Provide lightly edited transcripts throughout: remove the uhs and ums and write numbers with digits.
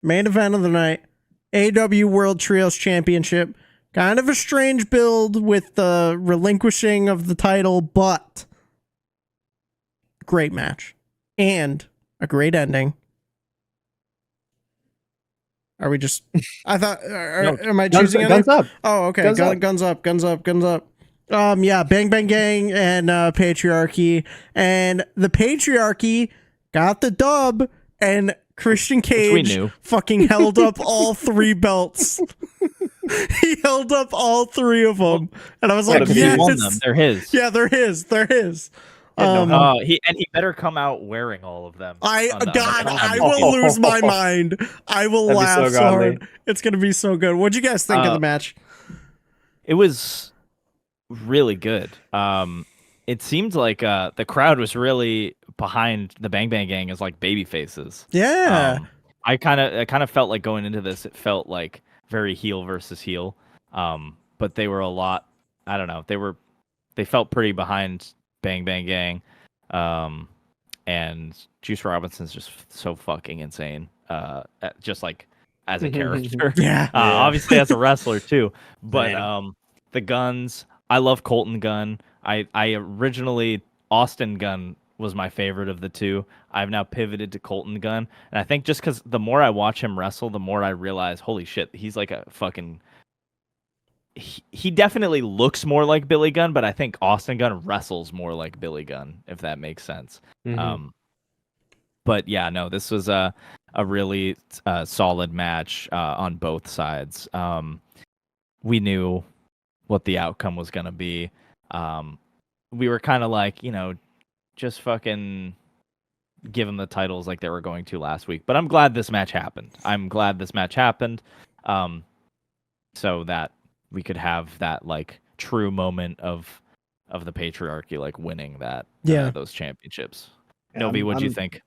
main event of the night, AEW World Trios Championship. Kind of a strange build with the relinquishing of the title, but great match and a great ending. Are we just? I thought. No, am I choosing guns up? Oh, okay. Guns up. Guns up. Yeah. Bang Bang Gang and Patriarchy, and the Patriarchy got the dub, and Christian Cage fucking held up all three belts. He held up all three of them, and I was like, "Yes, he won them. They're his." Yeah, they're his. They're his. He better come out wearing all of them. I will lose my mind. I will laugh so hard. It's gonna be so good. What'd you guys think of the match? It was really good. It seemed like the crowd was really behind the Bang Bang Gang as like baby faces. Yeah. I kind of felt like going into this, it felt like very heel versus heel. But they were a lot. I don't know. They felt pretty behind Bang Bang Gang, and Juice Robinson's just so fucking insane. Just like as a character, obviously as a wrestler too. But the Guns, I love Colton Gunn. I originally Austin Gunn was my favorite of the two. I've now pivoted to Colton Gunn, and I think just because the more I watch him wrestle, the more I realize, holy shit, he's like a fucking. He definitely looks more like Billy Gunn, but I think Austin Gunn wrestles more like Billy Gunn, if that makes sense. But yeah, no, this was a really solid match on both sides. We knew what the outcome was going to be. We were kind of like, just fucking give them the titles like they were going to last week. But I'm glad this match happened. So that we could have that like true moment of the Patriarchy like winning that those championships. Novi, what'd you think?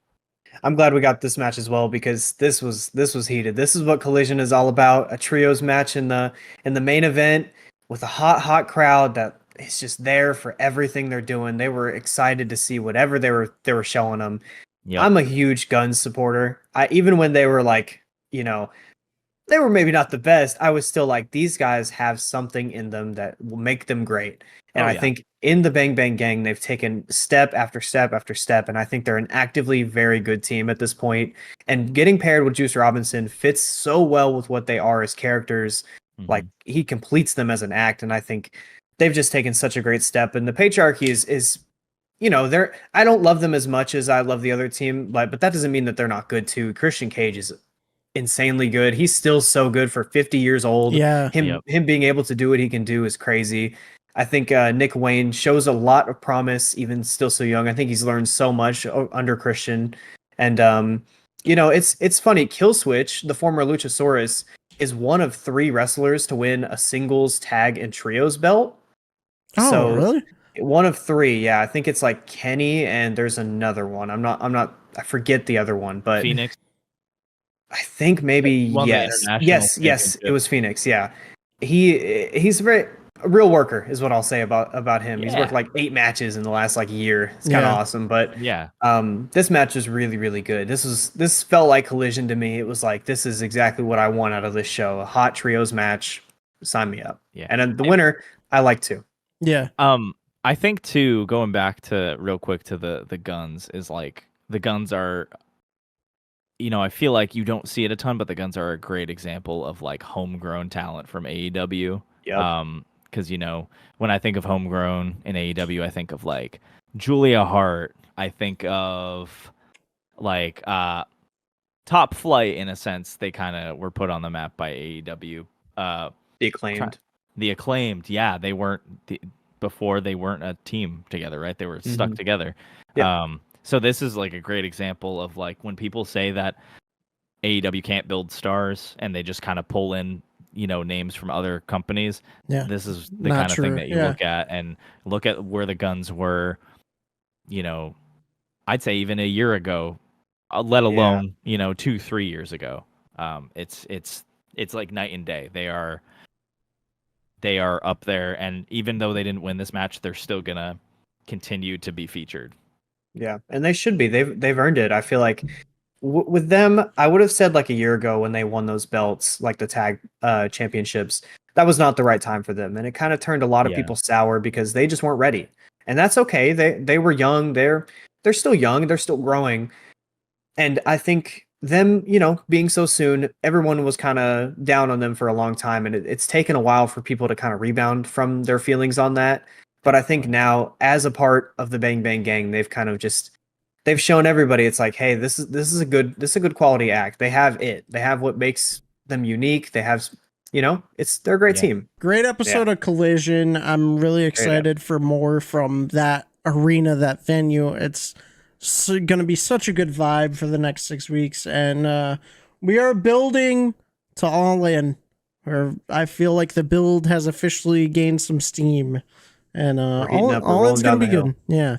I'm glad we got this match as well, because this was heated. This is what Collision is all about. A trios match in the main event with a hot crowd that is just there for everything they're doing. They were excited to see whatever they were showing them. Yep. I'm a huge Guns supporter. Even when they were like, they were maybe not the best, I was still like, these guys have something in them that will make them great. And I think in the Bang Bang Gang, they've taken step after step after step, and I think they're an actively very good team at this point. And getting paired with Juice Robinson fits so well with what they are as characters. Like, he completes them as an act, and I think they've just taken such a great step. And the Patriarchy is I don't love them as much as I love the other team, but that doesn't mean that they're not good too. Christian Cage is insanely good. He's still so good for 50 years old. Yeah. Him being able to do what he can do is crazy. I think Nick Wayne shows a lot of promise, even still so young. I think he's learned so much under Christian. And it's funny. Killswitch, the former Luchasaurus, is one of 3 wrestlers to win a singles, tag, and trios belt. Oh, really? One of 3. Yeah, I think it's like Kenny, and there's another one. I forget the other one, but Phoenix. I think maybe yes. It was Phoenix. Yeah, he's a real worker, is what I'll say about him. Yeah. He's worked like 8 matches in the last like year. It's kind of awesome. But this match was really, really good. This felt like Collision to me. It was like, this is exactly what I want out of this show. A hot trios match. Sign me up. Yeah, and then the winner, I like too. Yeah. I think too, going back to real quick to the Guns, is like the Guns are. I feel like you don't see it a ton, but the Guns are a great example of like homegrown talent from AEW. Yeah. Because when I think of homegrown in AEW, I think of like Julia Hart. I think of like Top Flight, in a sense. They kind of were put on the map by AEW. The Acclaimed. The Acclaimed. Yeah, they weren't before. They weren't a team together, right? They were stuck together. Yeah. So this is like a great example of like when people say that AEW can't build stars and they just kind of pull in, names from other companies. Yeah. This is the kind of thing that you look at, and look at where the Guns were, I'd say even a year ago, let alone, 2-3 years ago. It's like night and day. They are up there, and even though they didn't win this match, they're still gonna continue to be featured. Yeah, and they should be. They've earned it. I feel like with them, I would have said like a year ago when they won those belts, like the tag championships, that was not the right time for them, and it kind of turned a lot of people sour because they just weren't ready, and that's okay. They were young. They're still young. They're still growing, and I think them, being so soon, everyone was kind of down on them for a long time, and it's taken a while for people to kind of rebound from their feelings on that. But I think now, as a part of the Bang Bang Gang, they've kind of they've shown everybody it's like, hey, this is a good quality act. They have what makes them unique. They have, they're a great team. Great episode of Collision. I'm really excited for more from that arena, that venue. It's going to be such a good vibe for the next 6 weeks, and we are building to All In, where I feel like the build has officially gained some steam, and all In's going to be good. Yeah.